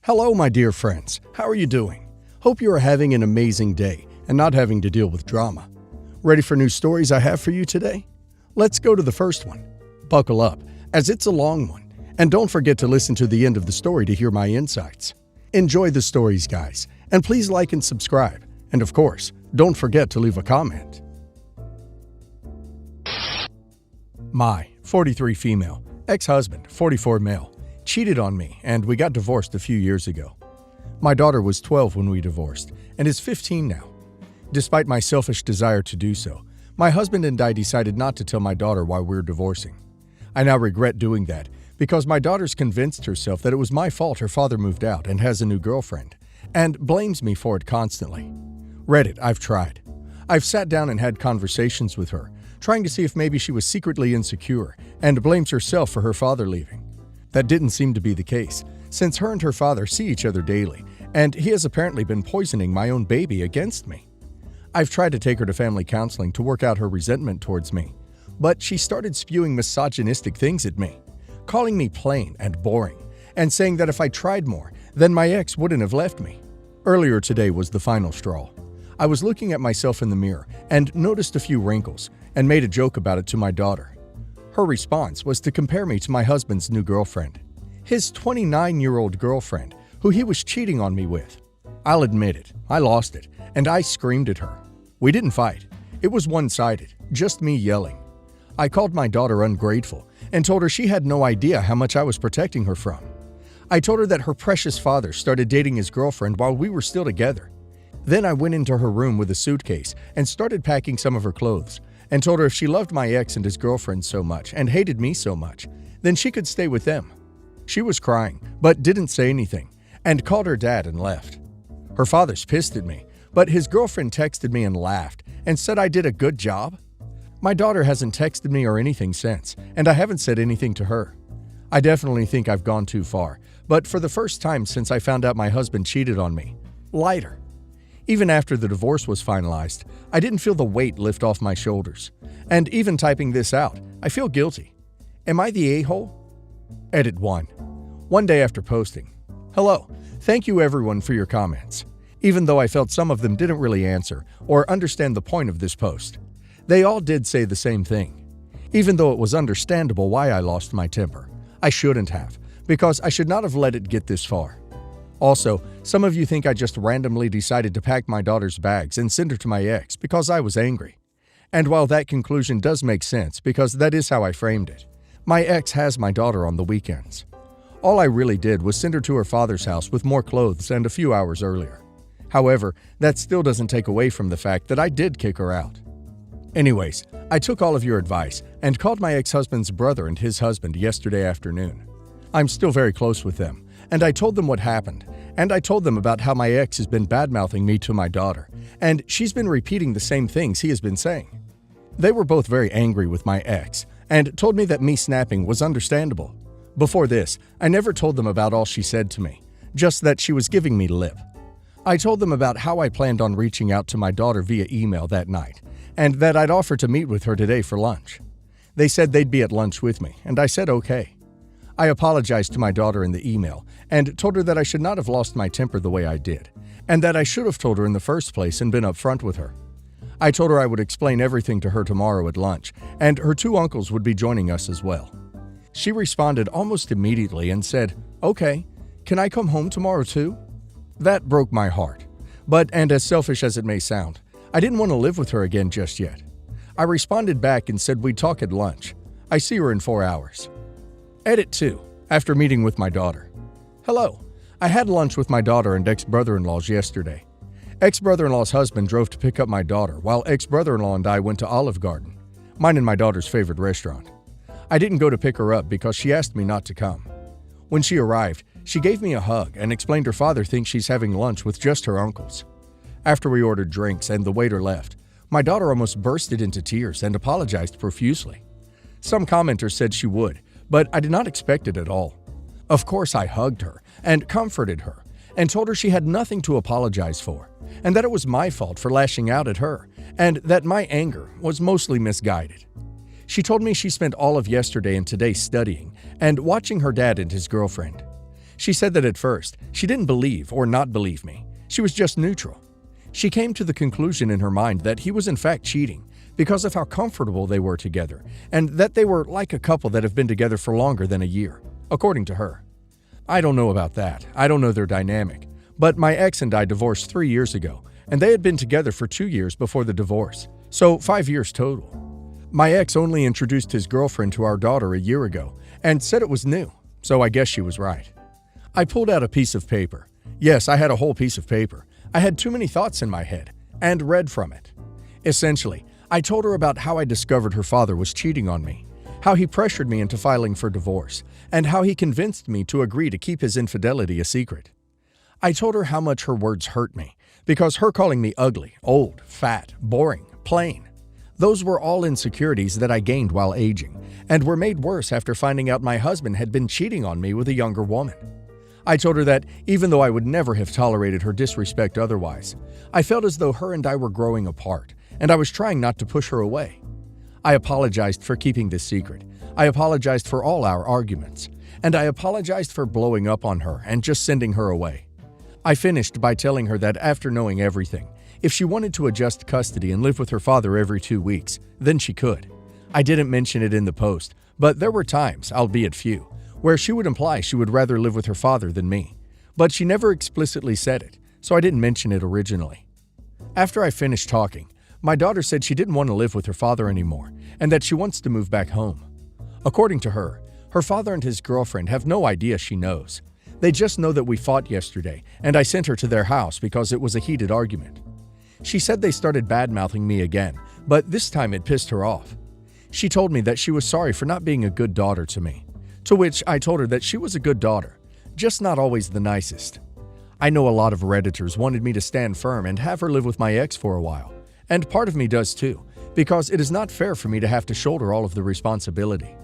Hello, my dear friends. How are you doing? Hope you are having an amazing day and not having to deal with drama. Ready for new stories I have for you today? Let's go to the first one. Buckle up, as it's a long one, and don't forget to listen to the end of the story to hear my insights. Enjoy the stories, guys, and please like and subscribe. And of course, don't forget to leave a comment. My 43 female, ex-husband, 44 male, cheated on me and we got divorced a few years ago. My daughter was 12 when we divorced and is 15 now. Despite my selfish desire to do so, my husband and I decided not to tell my daughter why we're divorcing. I now regret doing that because my daughter's convinced herself that it was my fault her father moved out and has a new girlfriend, and blames me for it constantly. Reddit, I've tried. I've sat down and had conversations with her, trying to see if maybe she was secretly insecure and blames herself for her father leaving. That didn't seem to be the case, since her and her father see each other daily, and he has apparently been poisoning my own baby against me. I've tried to take her to family counseling to work out her resentment towards me, but she started spewing misogynistic things at me, calling me plain and boring, and saying that if I tried more, then my ex wouldn't have left me. Earlier today was the final straw. I was looking at myself in the mirror and noticed a few wrinkles and made a joke about it to my daughter. Her response was to compare me to my husband's new girlfriend, his 29-year-old girlfriend, who he was cheating on me with. I'll admit it, I lost it, and I screamed at her. We didn't fight. It was one-sided, just me yelling. I called my daughter ungrateful and told her she had no idea how much I was protecting her from. I told her that her precious father started dating his girlfriend while we were still together. Then I went into her room with a suitcase and started packing some of her clothes, and told her if she loved my ex and his girlfriend so much and hated me so much, then she could stay with them. She was crying, but didn't say anything, and called her dad and left. Her father's pissed at me, but his girlfriend texted me and laughed and said I did a good job. My daughter hasn't texted me or anything since, and I haven't said anything to her. I definitely think I've gone too far, but for the first time since I found out my husband cheated on me, lighter. Even after the divorce was finalized, I didn't feel the weight lift off my shoulders. And even typing this out, I feel guilty. Am I the a-hole? Edit 1. One day after posting. Hello, thank you everyone for your comments. Even though I felt some of them didn't really answer or understand the point of this post. They all did say the same thing. Even though it was understandable why I lost my temper, I shouldn't have, because I should not have let it get this far. Also, some of you think I just randomly decided to pack my daughter's bags and send her to my ex because I was angry. And while that conclusion does make sense because that is how I framed it, my ex has my daughter on the weekends. All I really did was send her to her father's house with more clothes and a few hours earlier. However, that still doesn't take away from the fact that I did kick her out. Anyways, I took all of your advice and called my ex-husband's brother and his husband yesterday afternoon. I'm still very close with them, and I told them what happened, and I told them about how my ex has been bad-mouthing me to my daughter, and she's been repeating the same things he has been saying. They were both very angry with my ex, and told me that me snapping was understandable. Before this, I never told them about all she said to me, just that she was giving me lip. I told them about how I planned on reaching out to my daughter via email that night, and that I'd offer to meet with her today for lunch. They said they'd be at lunch with me, and I said okay. I apologized to my daughter in the email and told her that I should not have lost my temper the way I did, and that I should have told her in the first place and been upfront with her. I told her I would explain everything to her tomorrow at lunch, and her two uncles would be joining us as well. She responded almost immediately and said, "Okay, can I come home tomorrow too?" That broke my heart, and as selfish as it may sound, I didn't want to live with her again just yet. I responded back and said we'd talk at lunch. I see her in 4 hours. Edit 2. After meeting with my daughter. Hello. I had lunch with my daughter and ex-brother-in-law's yesterday. Ex-brother-in-law's husband drove to pick up my daughter, while ex-brother-in-law and I went to Olive Garden, mine and my daughter's favorite restaurant. I didn't go to pick her up because she asked me not to come. When she arrived, she gave me a hug and explained her father thinks she's having lunch with just her uncles. After we ordered drinks and the waiter left, my daughter almost bursted into tears and apologized profusely. Some commenters said she would, but I did not expect it at all. Of course, I hugged her and comforted her and told her she had nothing to apologize for, and that it was my fault for lashing out at her, and that my anger was mostly misguided. She told me she spent all of yesterday and today studying and watching her dad and his girlfriend. She said that at first, she didn't believe or not believe me. She was just neutral. She came to the conclusion in her mind that he was in fact cheating because of how comfortable they were together, and that they were like a couple that have been together for longer than a year, according to her. I don't know about that. I don't know their dynamic. But my ex and I divorced 3 years ago, and they had been together for 2 years before the divorce, so 5 years total. My ex only introduced his girlfriend to our daughter a year ago and said it was new, so I guess she was right. I pulled out a piece of paper. Yes, I had a whole piece of paper. I had too many thoughts in my head, and read from it. Essentially, I told her about how I discovered her father was cheating on me, how he pressured me into filing for divorce, and how he convinced me to agree to keep his infidelity a secret. I told her how much her words hurt me, because her calling me ugly, old, fat, boring, plain, those were all insecurities that I gained while aging, and were made worse after finding out my husband had been cheating on me with a younger woman. I told her that even though I would never have tolerated her disrespect otherwise, I felt as though her and I were growing apart, and I was trying not to push her away. I apologized for keeping this secret. I apologized for all our arguments, and I apologized for blowing up on her and just sending her away. I finished by telling her that after knowing everything, if she wanted to adjust custody and live with her father every 2 weeks, then she could. I didn't mention it in the post, but there were times, albeit few, where she would imply she would rather live with her father than me. But she never explicitly said it, so I didn't mention it originally. After I finished talking, my daughter said she didn't want to live with her father anymore, and that she wants to move back home. According to her, her father and his girlfriend have no idea she knows. They just know that we fought yesterday, and I sent her to their house because it was a heated argument. She said they started bad-mouthing me again, but this time it pissed her off. She told me that she was sorry for not being a good daughter to me, to which I told her that she was a good daughter, just not always the nicest. I know a lot of Redditors wanted me to stand firm and have her live with my ex for a while, and part of me does too, because it is not fair for me to have to shoulder all of the responsibility.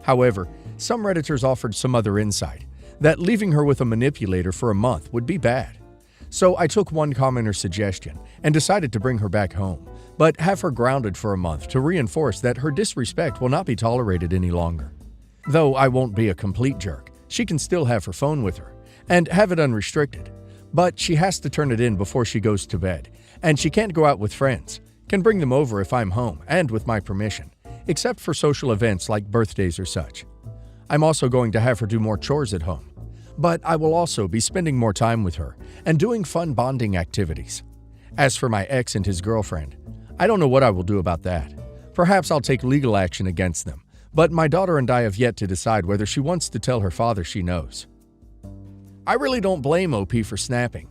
However, some Redditors offered some other insight, that leaving her with a manipulator for a month would be bad. So I took one commenter's suggestion and decided to bring her back home, but have her grounded for a month to reinforce that her disrespect will not be tolerated any longer. Though I won't be a complete jerk, she can still have her phone with her, and have it unrestricted. But she has to turn it in before she goes to bed, and she can't go out with friends, can bring them over if I'm home and with my permission, except for social events like birthdays or such. I'm also going to have her do more chores at home, but I will also be spending more time with her and doing fun bonding activities. As for my ex and his girlfriend, I don't know what I will do about that. Perhaps I'll take legal action against them, but my daughter and I have yet to decide whether she wants to tell her father she knows. I really don't blame OP for snapping.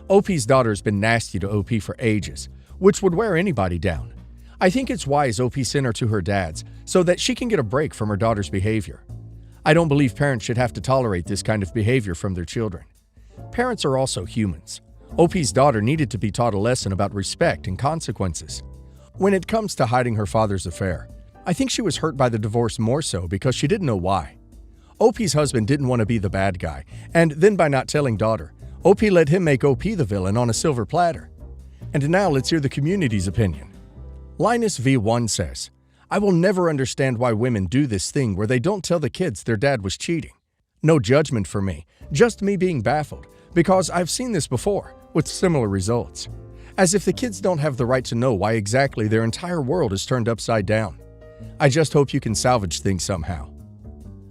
OP's daughter's been nasty to OP for ages, which would wear anybody down. I think it's wise OP sent her to her dad's so that she can get a break from her daughter's behavior. I don't believe parents should have to tolerate this kind of behavior from their children. Parents are also humans. OP's daughter needed to be taught a lesson about respect and consequences. When it comes to hiding her father's affair, I think she was hurt by the divorce more so because she didn't know why. OP's husband didn't want to be the bad guy, and then by not telling daughter, OP let him make OP the villain on a silver platter. And now let's hear the community's opinion. Linus V1 says, I will never understand why women do this thing where they don't tell the kids their dad was cheating. No judgment for me, just me being baffled, because I've seen this before, with similar results. As if the kids don't have the right to know why exactly their entire world is turned upside down. I just hope you can salvage things somehow.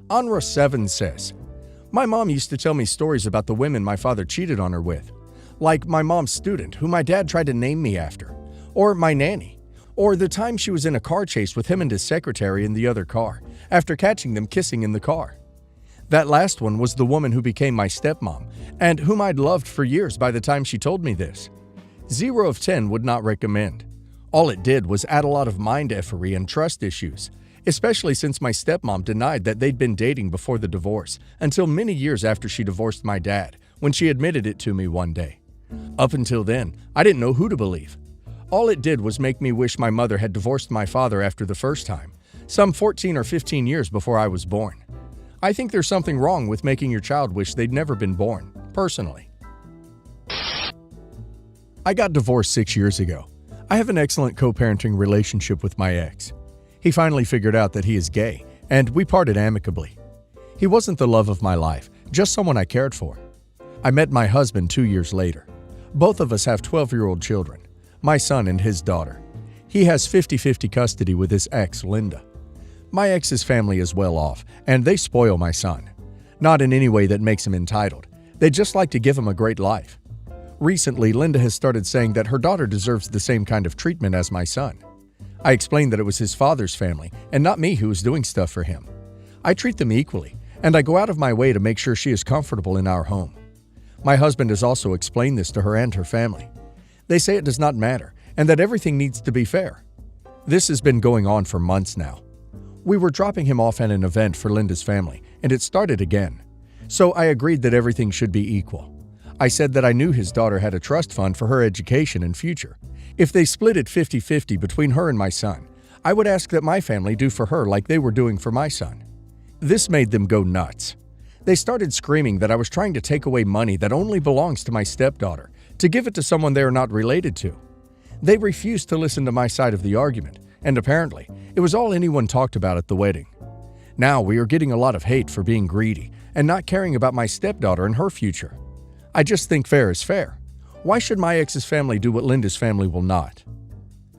Anra7 says, my mom used to tell me stories about the women my father cheated on her with, like my mom's student who my dad tried to name me after, or my nanny, or the time she was in a car chase with him and his secretary in the other car, after catching them kissing in the car. That last one was the woman who became my stepmom, and whom I'd loved for years by the time she told me this. 0 of 10 would not recommend. All it did was add a lot of mind effery and trust issues, especially since my stepmom denied that they'd been dating before the divorce until many years after she divorced my dad, when she admitted it to me one day. Up until then, I didn't know who to believe. All it did was make me wish my mother had divorced my father after the first time, some 14 or 15 years before I was born. I think there's something wrong with making your child wish they'd never been born, personally. I got divorced 6 years ago. I have an excellent co-parenting relationship with my ex. He finally figured out that he is gay, and we parted amicably. He wasn't the love of my life, just someone I cared for. I met my husband 2 years later. Both of us have 12-year-old children, my son and his daughter. He has 50-50 custody with his ex, Linda. My ex's family is well off, and they spoil my son. Not in any way that makes him entitled. They just like to give him a great life. Recently, Linda has started saying that her daughter deserves the same kind of treatment as my son. I explained that it was his father's family and not me who was doing stuff for him. I treat them equally, and I go out of my way to make sure she is comfortable in our home. My husband has also explained this to her and her family. They say it does not matter and that everything needs to be fair. This has been going on for months now. We were dropping him off at an event for Linda's family, and it started again. So I agreed that everything should be equal. I said that I knew his daughter had a trust fund for her education and future. If they split it 50-50 between her and my son, I would ask that my family do for her like they were doing for my son. This made them go nuts. They started screaming that I was trying to take away money that only belongs to my stepdaughter to give it to someone they are not related to. They refused to listen to my side of the argument, and apparently, it was all anyone talked about at the wedding. Now we are getting a lot of hate for being greedy and not caring about my stepdaughter and her future. I just think fair is fair. Why should my ex's family do what Linda's family will not?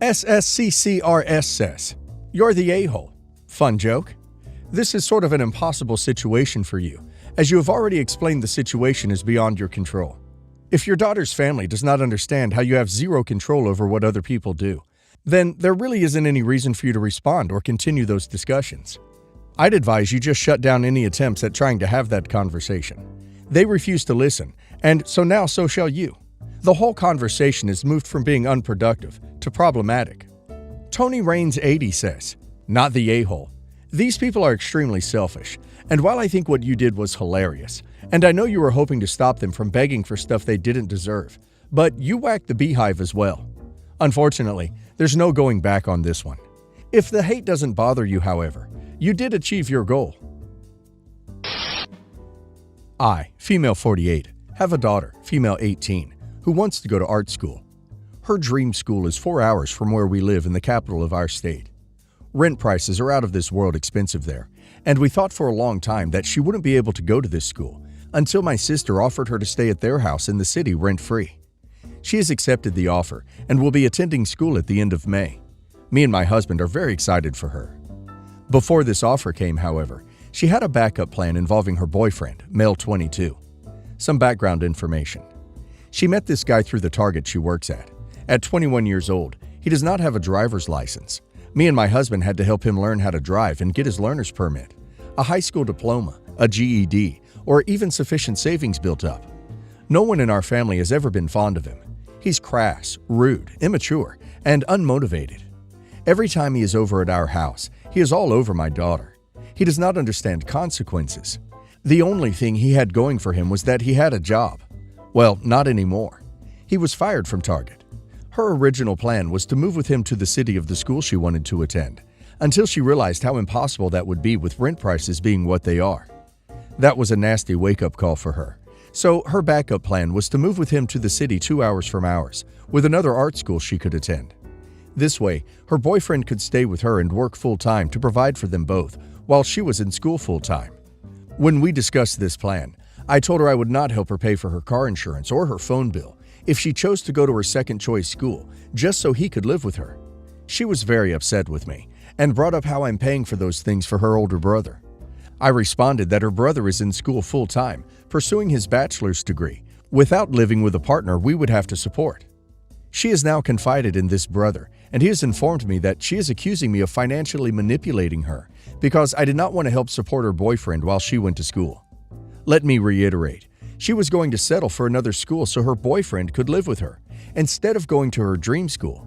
SSCCRS says, "You're the a-hole." Fun joke? This is sort of an impossible situation for you, as you have already explained the situation is beyond your control. If your daughter's family does not understand how you have zero control over what other people do, then there really isn't any reason for you to respond or continue those discussions. I'd advise you just shut down any attempts at trying to have that conversation. They refuse to listen, and so shall you. The whole conversation has moved from being unproductive to problematic. Tony Raines 80 says, "Not the a-hole. These people are extremely selfish, and while I think what you did was hilarious, and I know you were hoping to stop them from begging for stuff they didn't deserve, but you whacked the beehive as well. Unfortunately, there's no going back on this one. If the hate doesn't bother you, however, you did achieve your goal." I, female 48, have a daughter, female 18, who wants to go to art school. Her dream school is 4 hours from where we live in the capital of our state. Rent prices are out of this world expensive there, and we thought for a long time that she wouldn't be able to go to this school until my sister offered her to stay at their house in the city rent-free. She has accepted the offer and will be attending school at the end of May. Me and my husband are very excited for her. Before this offer came, however, she had a backup plan involving her boyfriend, male 22. Some background information. She met this guy through the Target she works at. At 21 years old, he does not have a driver's license. Me and my husband had to help him learn how to drive and get his learner's permit, a high school diploma, a GED, or even sufficient savings built up. No one in our family has ever been fond of him. He's crass, rude, immature, and unmotivated. Every time he is over at our house, he is all over my daughter. He does not understand consequences. The only thing he had going for him was that he had a job. Well, not anymore. He was fired from Target. Her original plan was to move with him to the city of the school she wanted to attend, until she realized how impossible that would be with rent prices being what they are. That was a nasty wake-up call for her. So her backup plan was to move with him to the city 2 hours from ours, with another art school she could attend. This way, her boyfriend could stay with her and work full-time to provide for them both, while she was in school full-time. When we discussed this plan, I told her I would not help her pay for her car insurance or her phone bill if she chose to go to her second-choice school, just so he could live with her. She was very upset with me and brought up how I'm paying for those things for her older brother. I responded that her brother is in school full-time, pursuing his bachelor's degree, without living with a partner we would have to support. She has now confided in this brother, and he has informed me that she is accusing me of financially manipulating her because I did not want to help support her boyfriend while she went to school. Let me reiterate, she was going to settle for another school so her boyfriend could live with her, instead of going to her dream school.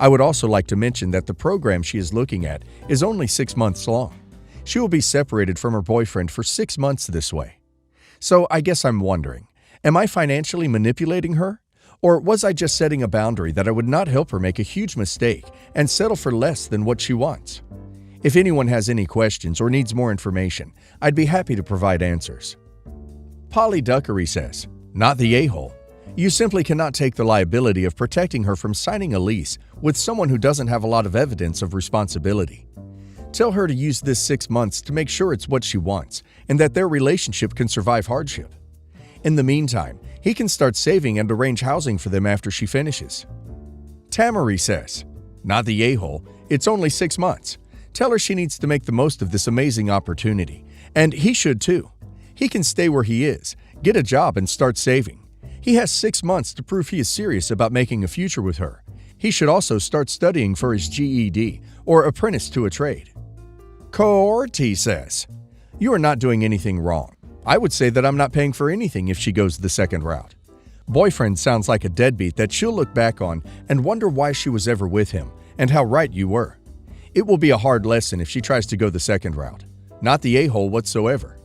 I would also like to mention that the program she is looking at is only 6 months long. She will be separated from her boyfriend for 6 months this way. So I guess I'm wondering, am I financially manipulating her? Or was I just setting a boundary that I would not help her make a huge mistake and settle for less than what she wants? If anyone has any questions or needs more information, I'd be happy to provide answers. Polly Duckery says, "Not the a-hole. You simply cannot take the liability of protecting her from signing a lease with someone who doesn't have a lot of evidence of responsibility. Tell her to use this 6 months to make sure it's what she wants and that their relationship can survive hardship. In the meantime, he can start saving and arrange housing for them after she finishes. Tamari says, "Not the a-hole, it's only 6 months. Tell her she needs to make the most of this amazing opportunity, and he should too. He can stay where he is, get a job, and start saving. He has 6 months to prove he is serious about making a future with her. He should also start studying for his GED or apprentice to a trade." Coorti says, "You are not doing anything wrong. I would say that I'm not paying for anything if she goes the second route. Boyfriend sounds like a deadbeat that she'll look back on and wonder why she was ever with him and how right you were. It will be a hard lesson if she tries to go the second route. Not the a-hole whatsoever.